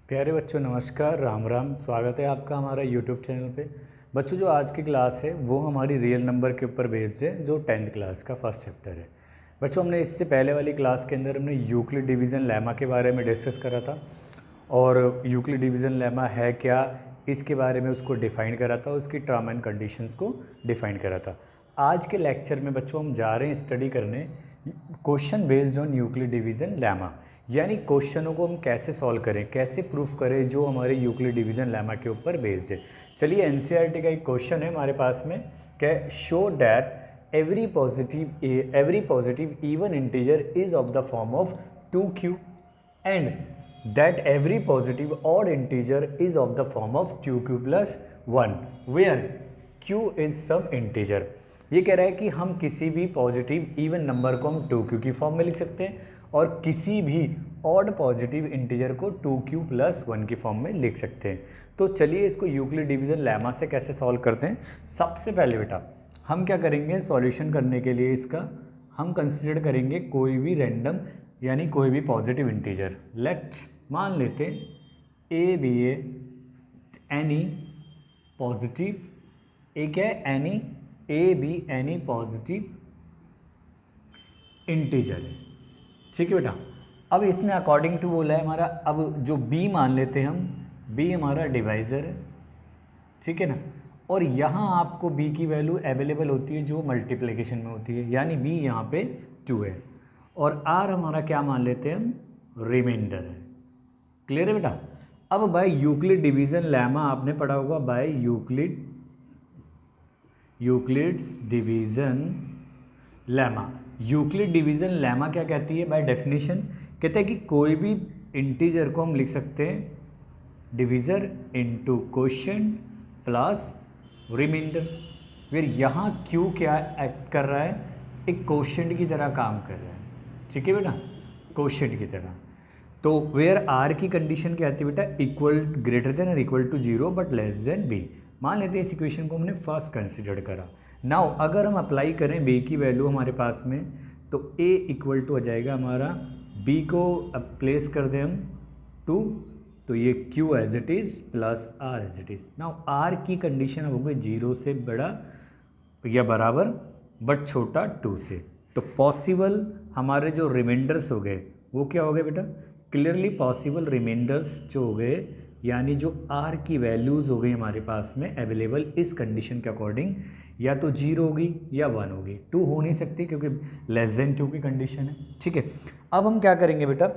प्यारे बच्चों नमस्कार, राम राम। स्वागत है आपका हमारा यूट्यूब चैनल पे। बच्चों जो आज की क्लास है वो हमारी रियल नंबर के ऊपर बेस्ड है, जो 10th क्लास का फर्स्ट चैप्टर है। बच्चों हमने इससे पहले वाली क्लास के अंदर हमने यूक्लिड डिवीज़न लेमा के बारे में डिस्कस करा था, और यूक्लिड डिवीज़न लेमा है क्या इसके बारे में उसको डिफ़ाइन करा था, उसकी टर्म एंड कंडीशंस को डिफ़ाइन करा था। आज के लेक्चर में बच्चों हम जा रहे हैं स्टडी करने question based on Euclid division lemma, यानी क्वेश्चनों को हम कैसे सॉल्व करें, कैसे प्रूफ करें जो हमारे यूक्लिड डिवीज़न लेमा के ऊपर बेस्ड है। चलिए एनसीईआरटी का एक क्वेश्चन है हमारे पास में, क्या show that every positive even integer is of the form of 2q and that every positive odd integer is of the form of 2q plus 1 where q is some integer. ये कह रहा है कि हम किसी भी पॉजिटिव इवन नंबर को हम 2q की फॉर्म में लिख सकते हैं और किसी भी ऑड पॉजिटिव इंटीजर को 2q प्लस 1 की फॉर्म में लिख सकते हैं। तो चलिए इसको यूक्लिड डिवीज़न लेमा से कैसे सॉल्व करते हैं। सबसे पहले बेटा हम क्या करेंगे, सॉल्यूशन करने के लिए इसका हम कंसिडर करेंगे कोई भी रैंडम यानी कोई भी पॉजिटिव इंटीजर। लेट्स मान लेते ए बी एनी पॉजिटिव, एक है any A be any positive integer है, ठीक है बेटा। अब इसने अकॉर्डिंग टू बोला है हमारा, अब जो b मान लेते हैं हम, b हमारा डिवाइज़र है, ठीक है ना। और यहाँ आपको b की वैल्यू अवेलेबल होती है जो मल्टीप्लिकेशन में होती है, यानी b यहाँ पे 2 है, और r हमारा क्या मान लेते हैं हम, रिमाइंडर है। क्लियर है बेटा। अब बाय यूक्लिड डिवीज़न लेमा आपने पढ़ा होगा, by Euclid's division lemma. Euclid division lemma क्या कहती है, बाय डेफिनेशन कहते हैं कि कोई भी इंटीजर को हम लिख सकते हैं divisor into quotient plus remainder, फिर यहाँ क्यू क्या एक्ट कर रहा है, एक क्वोशिएंट की तरह काम कर रहा है, ठीक है बेटा, क्वोशिएंट की तरह। तो वेयर आर की कंडीशन क्या आती है बेटा, इक्वल ग्रेटर देन और equal to 0 but less than B. मान लेते हैं इस इक्वेशन को हमने फर्स्ट कंसिडर करा। नाउ अगर हम अप्लाई करें बी की वैल्यू हमारे पास में, तो a इक्वल टू हो जाएगा हमारा, b को अब प्लेस कर दें हम 2, तो ये q as it is plus r as it is. Now r की कंडीशन अब हो गई 0 से बड़ा या बराबर बट छोटा 2 से। तो पॉसिबल हमारे जो रिमाइंडर्स हो गए वो क्या हो गए बेटा, क्लियरली पॉसिबल रिमाइंडर्स जो हो गए, यानी जो r की वैल्यूज़ हो गई हमारे पास में अवेलेबल इस कंडीशन के अकॉर्डिंग, या तो 0 होगी या 1 होगी, 2 हो नहीं सकती क्योंकि लेस देन 2 की कंडीशन है, ठीक है। अब हम क्या करेंगे बेटा,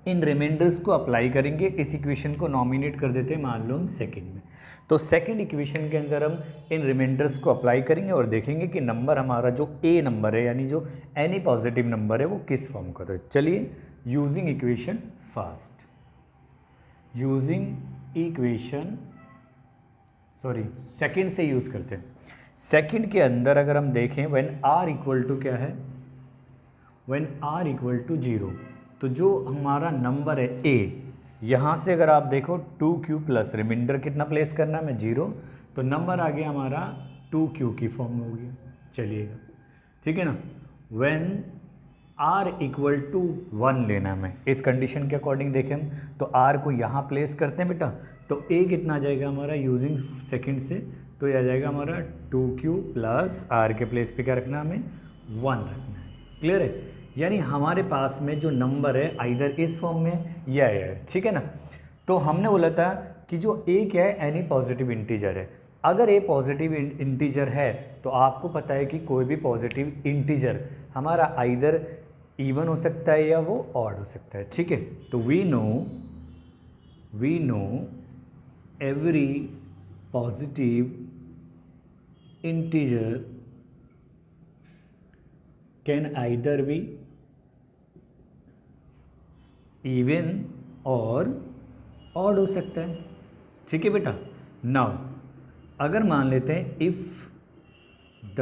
इन रिमाइंडर्स को अप्लाई करेंगे, इस इक्वेशन को नॉमिनेट कर देते हैं मान लो हम सेकंड में। तो सेकंड इक्वेशन के अंदर हम इन रिमाइंडर्स को अप्लाई करेंगे और देखेंगे कि नंबर हमारा जो ए नंबर है यानी जो एनी पॉजिटिव नंबर है वो किस फॉर्म का। तो चलिए यूजिंग इक्वेशन फास्ट, सेकंड से यूज़ करते हैं। सेकंड के अंदर अगर हम देखें व्हेन r इक्वल टू क्या है, व्हेन r इक्वल टू 0, तो जो हमारा नंबर है a, यहाँ से अगर आप देखो 2q प्लस रिमाइंडर कितना प्लेस करना है, मैं 0, तो नंबर आ गया हमारा 2q की फॉर्म में हो गया। चलिएगा ठीक है ना। व्हेन r इक्वल टू 1 लेना है हमें, इस कंडीशन के अकॉर्डिंग देखें हम, तो r को यहाँ प्लेस करते हैं बेटा, तो a कितना आ जाएगा हमारा यूजिंग सेकंड से, तो ये आ जाएगा हमारा 2q प्लस r के प्लेस पे क्या रखना है, हमें 1 रखना है। क्लियर है, यानी हमारे पास में जो नंबर है आइदर इस फॉर्म में या है, ठीक है ना। तो हमने बोला था कि जो a क्या है, एनी पॉजिटिव इंटीजर है। अगर a पॉजिटिव इंटीजर है तो आपको पता है कि कोई भी पॉजिटिव इंटीजर हमारा आइदर इवन हो सकता है या वो ऑड हो सकता है, ठीक है। तो we know every positive integer can either be even और ऑड हो सकता है, ठीक है बेटा। नाउ अगर मान लेते हैं if the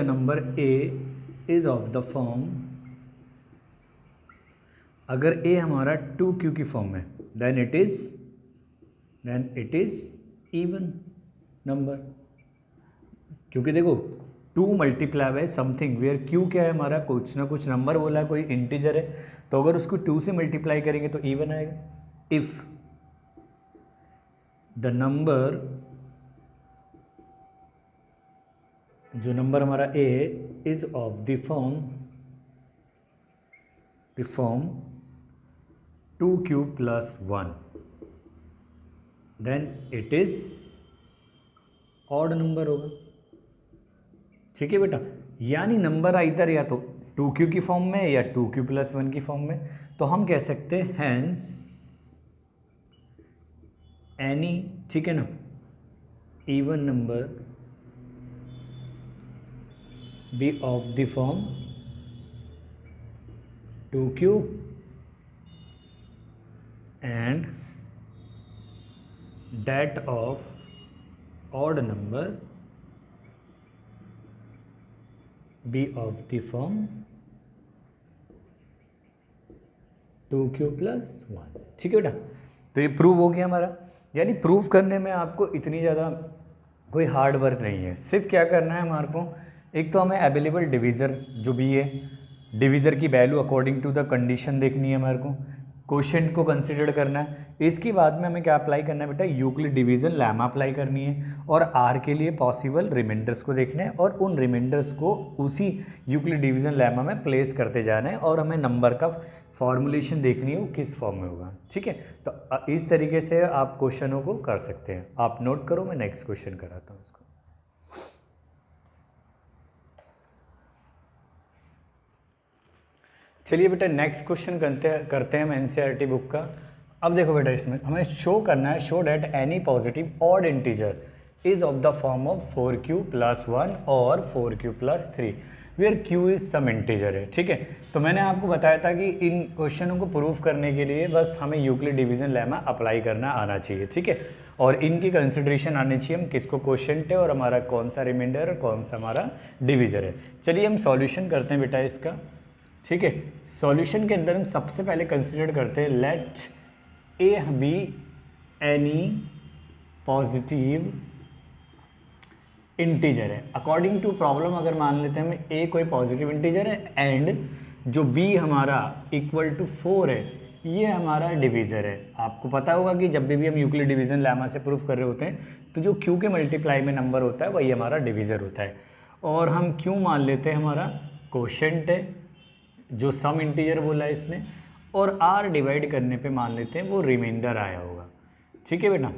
number a is of the form, अगर a हमारा 2q की फॉर्म है, then it is even number. क्योंकि देखो two multiply by something where Q क्या है हमारा, कुछ ना कुछ नंबर बोला है, कोई इंटीजर है, तो अगर उसको 2 से मल्टीप्लाई करेंगे तो इवन आएगा। इफ द नंबर, जो नंबर हमारा A is of the form 2q + 1 then it is odd number होगा। ठीक है बेटा, यानी नंबर आइदर या तो 2q की फॉर्म में या 2q + 1 की फॉर्म में, तो हम कह सकते हैं हैंस एनी, ठीक है ना, even number be of the form 2q and that of odd number be of the form 2q + 1। ठीक है बेटा, तो ये प्रूव हो गया हमारा। यानी प्रूव करने में आपको इतनी ज़्यादा कोई हार्ड वर्क नहीं है, सिर्फ क्या करना है हमारे को, एक तो हमें अवेलेबल डिवीज़र जो भी है, डिवीज़र की value according to the condition देखनी है हमारे को, क्वोशिएंट को कंसिडर करना है। इसके बाद में हमें क्या अप्लाई करना है बेटा, यूक्लिड डिवीज़न लेमा अप्लाई करनी है, और आर के लिए पॉसिबल रिमाइंडर्स को देखना है और उन रिमाइंडर्स को उसी यूक्लिड डिवीज़न लेमा में प्लेस करते जाना है, और हमें नंबर का फॉर्मुलेशन देखनी है वो किस फॉर्म में होगा। ठीक है, तो इस तरीके से आप क्वेश्चनों को कर सकते हैं। आप नोट करो, मैं नेक्स्ट क्वेश्चन कराता हूँ उसको। चलिए बेटा नेक्स्ट क्वेश्चन करते हैं हम एनसीईआरटी बुक का। अब देखो बेटा, इसमें हमें शो करना है, show that any positive odd integer is of the form of 4q + 1 और 4q + 3 where q is some integer है। ठीक है, तो मैंने आपको बताया था कि इन क्वेश्चनों को प्रूव करने के लिए बस हमें यूक्लिड डिवीजन लेमा अप्लाई करना आना चाहिए। ठीक है, और इनकी कंसिडरेशन आनी चाहिए, हम किसको क्वोशिएंट है और हमारा कौन सा रिमाइंडर और कौन सा हमारा डिवीजर है। चलिए हम सॉल्यूशन करते हैं बेटा इसका। ठीक है, सॉल्यूशन के अंदर हम सबसे पहले कंसिडर करते हैं let A be any positive integer है। अकॉर्डिंग टू प्रॉब्लम अगर मान लेते हैं हमें ए कोई पॉजिटिव इंटीजर है एंड जो बी हमारा इक्वल टू 4 है, ये हमारा डिवीज़र है। आपको पता होगा कि जब भी हम यूक्लिड डिवीज़न लेमा से प्रूफ कर रहे होते हैं तो जो क्यू के मल्टीप्लाई में नंबर होता है वही हमारा डिवीज़र होता है, और हम क्यू मान लेते हैं हमारा क्वोशिएंट है जो सम इंटीजर बोला है इसने, और आर डिवाइड करने पे मान लेते हैं वो रिमाइंडर आया होगा। ठीक है बेटा,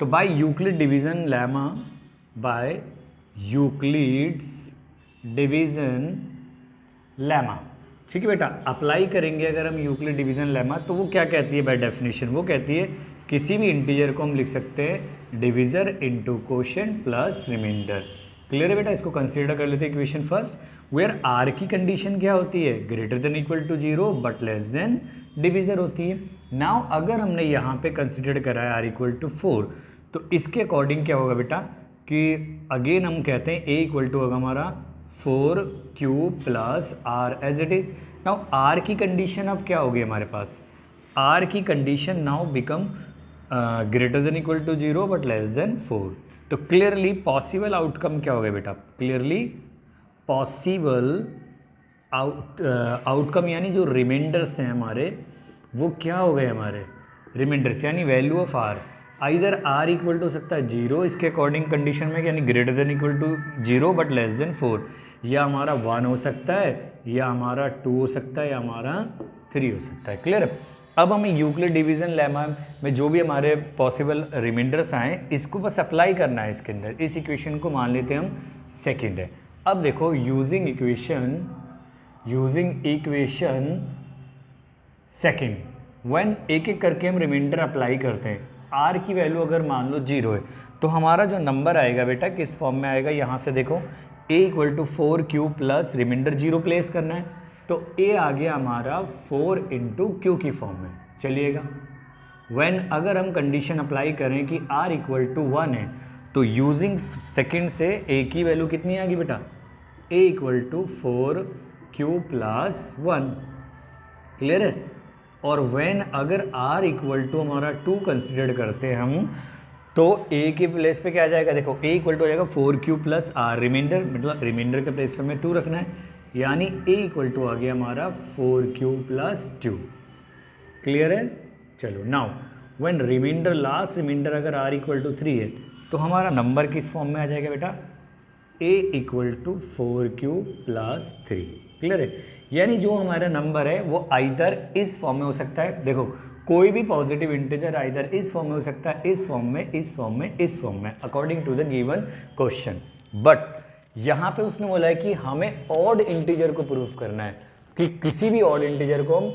तो by Euclid division lemma, by Euclid's division lemma, ठीक है बेटा, अप्लाई करेंगे अगर हम यूक्लिड डिवीज़न लेमा, तो वो क्या कहती है बाय डेफिनेशन, वो कहती है किसी भी इंटीजर को हम लिख सकते हैं divisor into quotient plus remainder. Clear है बेटा, इसको कंसीडर कर लेते हैं इक्वेशन फर्स्ट, वेयर आर की कंडीशन क्या होती है, greater than equal to 0 but less than divisor होती है। नाउ अगर हमने यहाँ पे कंसीडर करा है आर इक्वल टू 4, तो इसके अकॉर्डिंग क्या होगा बेटा कि अगेन हम कहते हैं ए इक्वल टू होगा हमारा 4q + r as it is. Now R की कंडीशन अब क्या होगी हमारे पास, आर की condition now become greater than equal to 0 but less than 4। तो क्लियरली पॉसिबल आउटकम क्या होगा बेटा, क्लियरली पॉसिबल आउटकम यानी जो रिमाइंडर्स हैं हमारे वो क्या हो गए हमारे रिमाइंडर्स, यानी value of R either R equal to हो सकता है 0 इसके अकॉर्डिंग कंडीशन में, यानी greater than equal to 0 but less than 4, या हमारा 1 हो सकता है, या हमारा 2 हो सकता है, या हमारा 3 हो सकता है। क्लियर है, अब हमें यूक्लिड डिवीज़न लेमा में जो भी हमारे पॉसिबल रिमाइंडर्स आए इसको बस अप्लाई करना है इसके अंदर। इस इक्वेशन को मान लेते हैं हम सेकंड है। अब देखो यूजिंग इक्वेशन सेकंड, व्हेन एक एक करके हम रिमाइंडर अप्लाई करते हैं, आर की वैल्यू अगर मान लो 0 है तो हमारा जो नंबर आएगा बेटा किस फॉर्म में आएगा, यहाँ से देखो a equal to 4q plus remainder 0 place करना है, तो a आ गया हमारा 4 इंटू क्यू की फॉर्म में चलिएगा। व्हेन अगर हम कंडीशन अप्लाई करें कि r इक्वल टू 1 है, तो यूजिंग सेकंड से a की वैल्यू कितनी आ गई बेटा, a equal to 4q plus 1। Clear है, और व्हेन अगर r इक्वल टू हमारा 2 कंसिडर करते हैं हम, तो ए के प्लेस पे क्या आ जाएगा, देखो ए इक्वल टू हो जाएगा 4q प्लस आर, रिमाइंडर मतलब रिमाइंडर के प्लेस पे हमें 2 रखना है, यानी ए इक्वल टू आ गया हमारा 4q प्लस 2। क्लियर है। चलो now when remainder, last remainder अगर r इक्वल टू 3 है तो हमारा नंबर किस फॉर्म में आ जाएगा बेटा, a equal to 4q plus 3। Clear है। यानी जो हमारा नंबर है वो आइदर इस फॉर्म में हो सकता है, देखो कोई भी पॉजिटिव इंटीजर आइदर इस फॉर्म में हो सकता है, इस फॉर्म में, इस फॉर्म में, इस फॉर्म में, according to the given question. But यहाँ पे उसने बोला है कि हमें ऑड इंटीजर को प्रूफ करना है, कि किसी भी ऑड इंटीजर को हम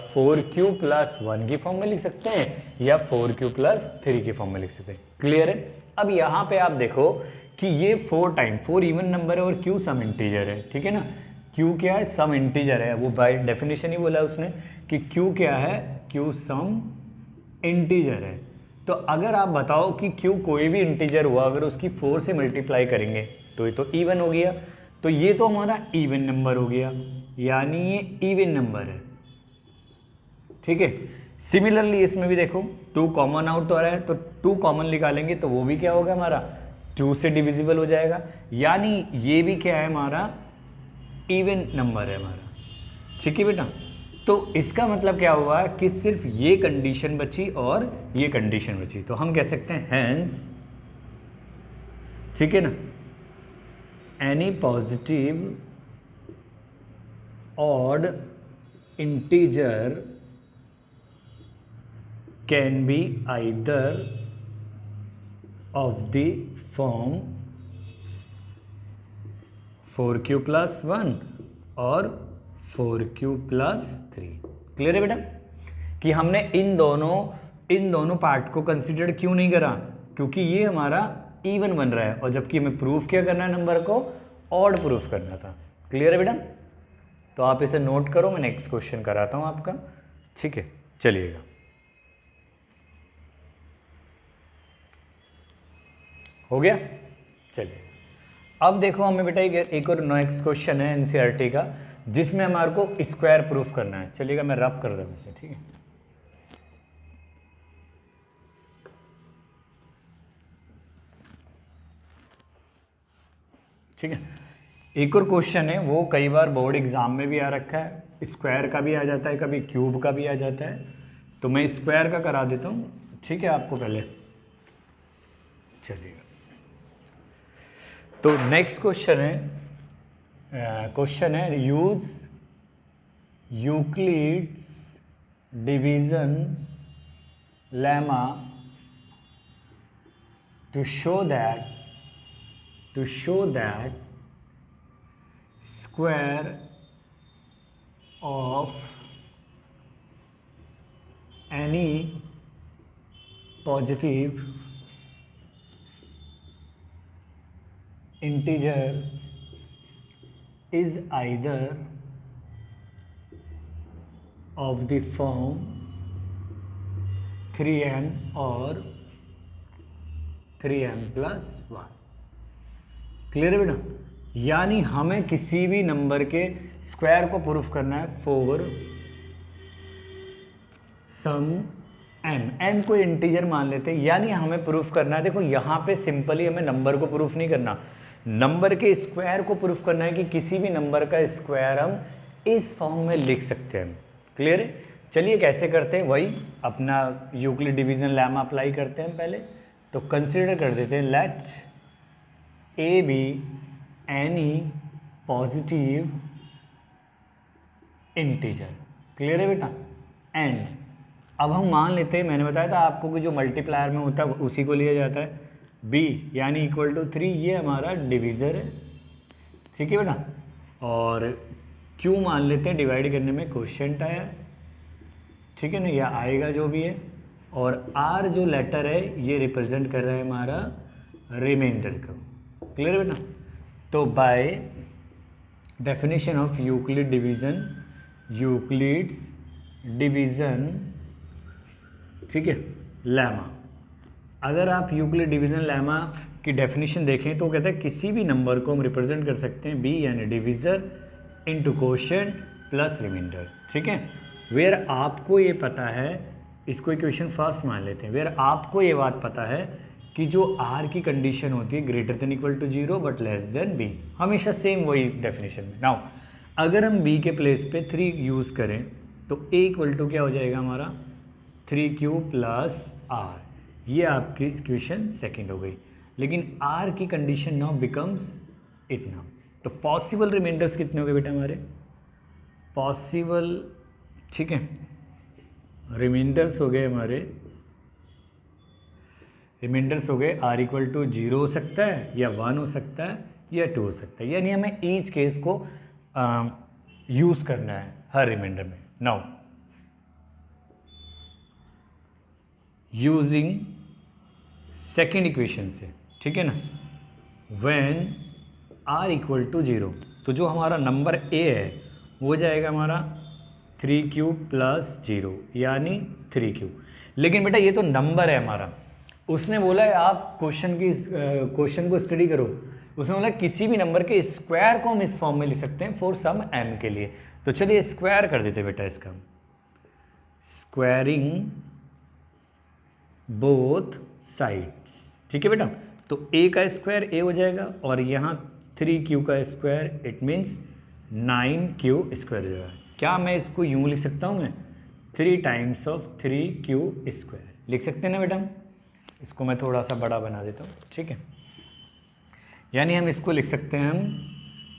4q प्लस 1 की फॉर्म में लिख सकते हैं या 4q प्लस 3 की फॉर्म में लिख सकते हैं। क्लियर है। अब यहाँ पे आप देखो कि ये 4 टाइम 4 इवन नंबर है और q सम इंटीजर है, ठीक है ना। q क्या है, सम इंटीजर है, वो बाय डेफिनेशन ही बोला उसने कि q क्या है, q सम इंटीजर है। तो अगर आप बताओ कि q कोई भी इंटीजर हुआ अगर उसकी 4 से मल्टीप्लाई करेंगे तो ये तो इवन हो गया, तो ये तो हमारा इवन नंबर हो गया, यानी ये इवन नंबर है, ठीक है। सिमिलरली इसमें भी देखो 2 कॉमन आउट हो रहा है, तो 2 कॉमन निकालेंगे तो वो भी क्या होगा हमारा 2 से डिविजिबल हो जाएगा, यानी ये भी क्या है हमारा इवन नंबर है हमारा, ठीक है बेटा। तो इसका मतलब क्या हुआ कि सिर्फ ये कंडीशन बची और ये कंडीशन बची, तो हम कह सकते हैं हेंस, ठीक है ना, any positive odd integer can be either of the form 4q plus 1 और 4q plus 3। क्लियर है बेटा कि हमने इन दोनों पार्ट को कंसिडर क्यों नहीं करा, क्योंकि ये हमारा इवन बन रहा है और जबकि हमें प्रूफ क्या करना है, नंबर को ऑड प्रूफ करना था। क्लियर है बेटा। तो आप इसे नोट करो, मैं नेक्स्ट क्वेश्चन कराता हूं आपका, ठीक है। चलिएगा हो गया। चलिए अब देखो हमें बेटा एक और नेक्स्ट क्वेश्चन है एनसीईआरटी का, जिसमें हमारे को स्क्वायर प्रूफ करना है। चलिएगा मैं रफ कर दूँ इसे, ठीक है। ठीक है, एक और क्वेश्चन है, वो कई बार बोर्ड एग्जाम में भी आ रखा है, स्क्वायर का भी आ जाता है, कभी क्यूब का भी आ जाता है, तो मैं स्क्वायर का करा देता हूँ, ठीक है आपको पहले। चलिएगा तो नेक्स्ट क्वेश्चन है use Euclid's division lemma to show that square of any positive integer is either of the form 3n और 3n plus 1। क्लियर है बेटा। यानी हमें किसी भी नंबर के स्क्वायर को प्रूफ करना है फॉर सम m को इंटीजर मान लेते हैं, यानी हमें प्रूफ करना है, देखो यहाँ पे सिंपली हमें नंबर को प्रूफ नहीं करना, नंबर के स्क्वायर को प्रूफ करना है कि किसी भी नंबर का स्क्वायर हम इस फॉर्म में लिख सकते हैं। क्लियर है। चलिए कैसे करते हैं, वही अपना यूक्लिड डिवीजन लेमा अप्लाई करते हैं पहले। तो कंसीडर कर देते हैं let A be any positive integer. Clear है बेटा। एंड अब हम मान लेते हैं, मैंने बताया था आपको कि जो मल्टीप्लायर में होता है उसी को लिया जाता है, b यानी इक्वल टू 3, ये हमारा डिवीज़र है, ठीक है बेटा। और q मान लेते हैं, डिवाइड करने में क्वोशिएंट आया, ठीक है ना, या आएगा जो भी है। और r जो लेटर है ये रिप्रेजेंट कर रहा है हमारा रिमाइंडर को। क्लियर बेटा। तो by definition of Euclid division, ठीक है, लेमा, अगर आप यूक्लिड डिवीजन लेमा की डेफिनेशन देखें तो कहता है किसी भी नंबर को हम रिप्रेजेंट कर सकते हैं b यानी divisor into quotient plus remainder, ठीक है। वेयर आपको ये पता है इसको इक्वेशन फर्स्ट मान लेते हैं, वेयर आपको ये बात पता है कि जो आर की कंडीशन होती है greater than equal to 0 but less than B, हमेशा सेम वही डेफिनेशन में। नाउ अगर हम बी के प्लेस पे 3 यूज़ करें तो ए इक्वल टू क्या हो जाएगा हमारा 3q प्लस आर, ये आपकी इक्वेशन सेकेंड हो गई। लेकिन आर की कंडीशन नाउ बिकम्स इतना, तो पॉसिबल रिमाइंडर्स कितने हो गए बेटा हमारे, पॉसिबल, ठीक है, रिमाइंडर्स हो गए हमारे, रिमाइंडर्स हो गए आर इक्वल टू 0 हो सकता है या 1 हो सकता है या 2 हो सकता है, यानी हमें ईच केस को यूज़ करना है हर रिमाइंडर में। नाउ यूजिंग सेकेंड इक्वेशन से, ठीक है ना, व्हेन आर इक्वल टू 0, तो जो हमारा नंबर ए है वो जाएगा हमारा 3q प्लस 0 यानी 3q। लेकिन बेटा ये तो नंबर है हमारा, उसने बोला है आप क्वेश्चन को स्टडी करो, उसने बोला किसी भी नंबर के स्क्वायर को हम इस फॉर्म में लिख सकते हैं फॉर सम m के लिए। तो चलिए स्क्वायर कर देते बेटा इसका, स्क्वायरिंग बोथ साइड्स, ठीक है बेटा। तो a का स्क्वायर a हो जाएगा और यहाँ 3q का square it means 9q square हो जाएगा। क्या मैं इसको यूँ लिख सकता हूँ, मैं 3 टाइम्स ऑफ 3q स्क्वायर लिख सकते हैं ना बेटा। इसको मैं थोड़ा सा बड़ा बना देता हूँ, ठीक है, यानी हम इसको लिख सकते हैं हम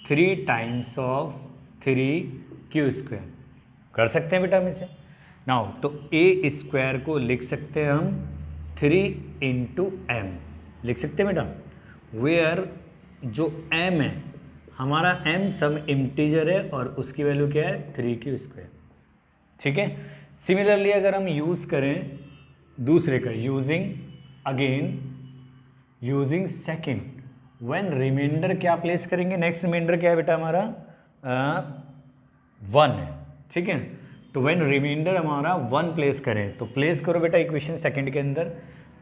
3 टाइम्स ऑफ 3q स्क्वायर कर सकते हैं बेटा हम इसे। नाउ तो a स्क्वायर को लिख सकते हैं हम 3 इंटू m लिख सकते हैं बेटा, वेयर जो m है हमारा m सम इंटीजर है और उसकी वैल्यू क्या है 3q स्क्वायर, ठीक है। सिमिलरली अगर हम यूज़ करें दूसरे का, यूजिंग सेकेंड, व्हेन रिमाइंडर क्या प्लेस करेंगे, नेक्स्ट रिमाइंडर क्या है बेटा हमारा 1 है, ठीक है। तो व्हेन रिमाइंडर हमारा 1 प्लेस करें, तो प्लेस करो बेटा इक्वेशन सेकेंड के अंदर,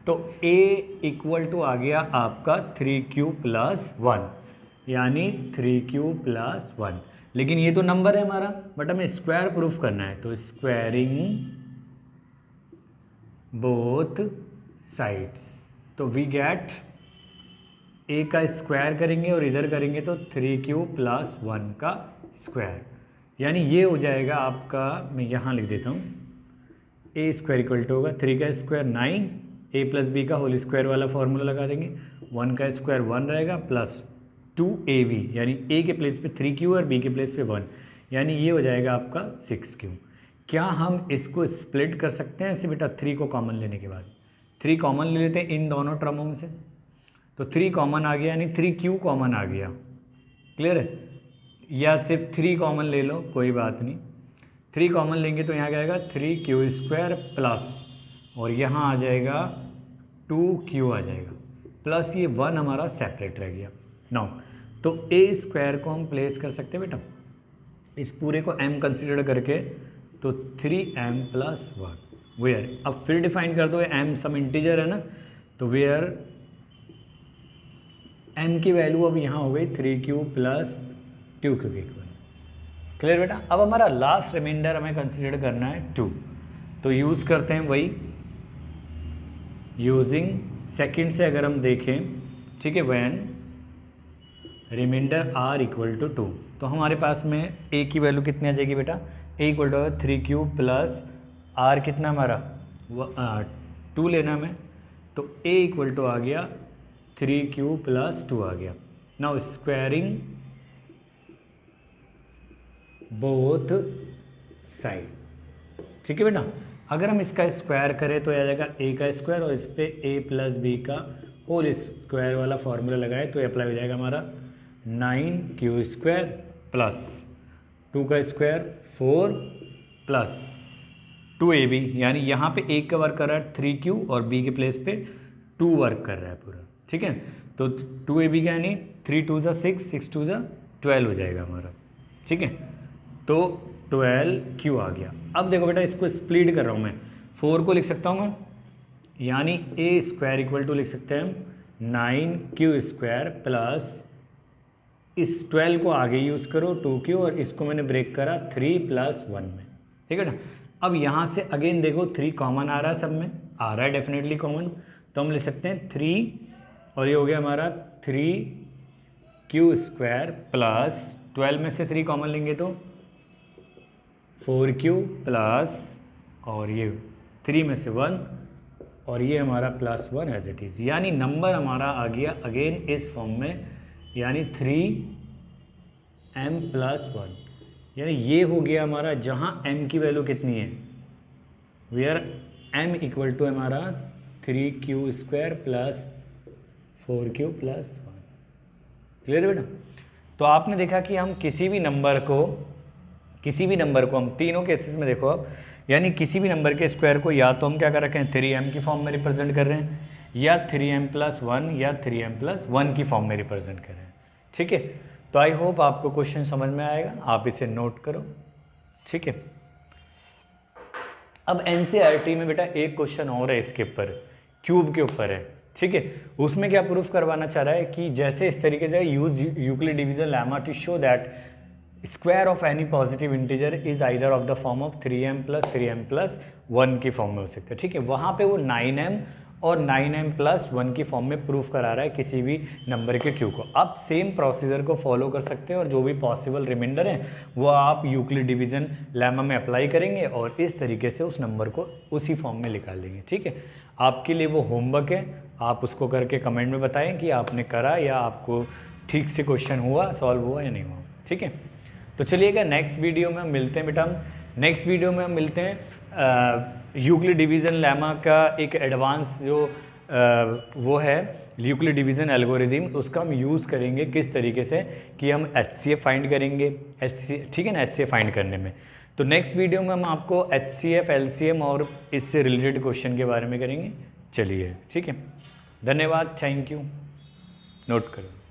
तो a इक्वल टू आ गया आपका 3q प्लस 1 यानी 3q प्लस 1। लेकिन ये तो नंबर है हमारा, बट हमें स्क्वायर प्रूफ करना है, तो स्क्वायरिंग बोथ साइड्स, तो वी गेट a का स्क्वायर करेंगे और इधर करेंगे तो 3q प्लस 1 का स्क्वायर, यानी ये हो जाएगा आपका, मैं यहाँ लिख देता हूँ, a स्क्वायर इक्वल टू होगा 3 का स्क्वायर 9, a प्लस बी का होल स्क्वायर वाला फॉर्मूला लगा देंगे, 1 का स्क्वायर 1 रहेगा प्लस 2ab, यानी a के प्लेस पे 3q और b के प्लेस पे 1, यानी ये हो जाएगा आपका 6q। क्या हम इसको स्प्लिट कर सकते हैं ऐसे बेटा, 3 को कॉमन लेने के बाद 3 कॉमन ले लेते हैं इन दोनों टर्मों में से, तो 3 कॉमन आ गया यानी 3q कॉमन आ गया, क्लियर है, या सिर्फ 3 कॉमन ले लो कोई बात नहीं, 3 कॉमन लेंगे तो यहाँ क्या आएगा 3q स्क्वायर प्लस, और यहाँ आ जाएगा 2q आ जाएगा प्लस ये 1 हमारा सेपरेट रह गया। नाउ तो a स्क्वायर को हम प्लेस कर सकते हैं बेटा इस पूरे को m कंसिडर करके, तो 3m प्लस 1 वेयर, अब फिर डिफाइन कर दो, m सम इंटीजर है ना, तो वेयर m की वैल्यू अब यहाँ हो गई 3q प्लस 2q के इक्वल, क्लियर बेटा। अब हमारा लास्ट रिमाइंडर हमें कंसिडर करना है 2, तो यूज़ करते हैं वही यूजिंग सेकेंड से अगर हम देखें, ठीक है, when remainder r equal to 2, तो हमारे पास में a की वैल्यू कितनी आ जाएगी बेटा, a equal to 3q plus r कितना हमारा 2 लेना में, तो a इक्वल टू आ गया 3q प्लस 2 आ गया। नाउ स्क्वायरिंग बोथ साइड, ठीक है बेटा। अगर हम इसका स्क्वायर करें तो आ जाएगा a का स्क्वायर और इस पर a प्लस बी का होल स्क्वायर वाला फॉर्मूला लगाए तो अप्लाई हो जाएगा हमारा 9q स्क्वायर प्लस 2 का स्क्वायर 4 प्लस 2ab, यानी यहाँ पे एक का वर्क कर रहा है 3q और b के प्लेस पे 2 वर्क कर रहा है पूरा, ठीक है। तो 2ab का यानी 3 2 ज़ा 6, 6 2 ज़ा 12 हो जाएगा हमारा, ठीक है। तो 12q आ गया। अब देखो बेटा इसको स्प्लिट कर रहा हूँ मैं, 4 को लिख सकता हूँ मैं, यानी a स्क्वायर इक्वल टू लिख सकते हैं हम 9q स्क्वायर प्लस इस 12 को आगे यूज़ करो 2q और इसको मैंने ब्रेक करा 3 प्लस 1 में, ठीक है ना। अब यहाँ से अगेन देखो 3 कॉमन आ रहा है, सब में आ रहा है डेफिनेटली कॉमन, तो हम ले सकते हैं 3 और ये हो गया हमारा 3q² प्लस 12 में से 3 कॉमन लेंगे तो 4q प्लस और ये 3 में से 1 और ये हमारा +1 एज इट इज़, यानी नंबर हमारा आ गया अगेन इस फॉर्म में, यानी 3m+1, यानी ये हो गया हमारा जहाँ m की वैल्यू कितनी है, वेयर m इक्वल टू हमारा 3q² plus 4q plus 1। Clear बेटा? तो आपने देखा कि हम किसी भी नंबर को हम तीनों केसेस में देखो अब, यानी किसी भी नंबर के स्क्वायर को या तो हम क्या कर रखे हैं 3m की फॉर्म में रिप्रेजेंट कर रहे हैं, या 3m+1 या 3m+1 की फॉर्म में रिप्रेजेंट कर रहे हैं। ठीक है, तो आई होप आपको क्वेश्चन समझ में आएगा, आप इसे नोट करो। ठीक है, अब एनसीईआरटी में बेटा एक क्वेश्चन और है इसके ऊपर, क्यूब के ऊपर है। ठीक है, उसमें क्या प्रूफ करवाना चाह रहा है कि जैसे इस तरीके से use Euclid division lemma to show that square of any positive integer is either of the form of 3m+3m+1 की फॉर्म में हो सकता है। ठीक है, वहाँ पे वो 9m और 9m+1 की फॉर्म में प्रूफ करा रहा है किसी भी नंबर के क्यू को। आप सेम प्रोसीजर को फॉलो कर सकते हैं और जो भी पॉसिबल रिमाइंडर हैं वो आप यूक्लिड डिवीजन लेमा में अप्लाई करेंगे और इस तरीके से उस नंबर को उसी फॉर्म में निकाल लेंगे। ठीक है, आपके लिए वो होमवर्क है, आप उसको करके कमेंट में बताएं कि आपने करा या आपको ठीक से क्वेश्चन हुआ, सॉल्व हुआ या नहीं हुआ। ठीक है, तो चलिएगा नेक्स्ट वीडियो में हम मिलते हैं बेटा, नेक्स्ट वीडियो में हम मिलते हैं यूक्लिड डिवीज़न लेमा का एक एडवांस जो वो है यूक्लिड डिवीज़न एल्गोरिथम, उसका हम यूज़ करेंगे किस तरीके से कि हम HCF फाइंड करेंगे, ठीक है ना, HCF फाइंड करने में। तो नेक्स्ट वीडियो में हम आपको HCF, LCM और इससे रिलेटेड क्वेश्चन के बारे में करेंगे। चलिए ठीक है, धन्यवाद, थैंक यू, नोट करो।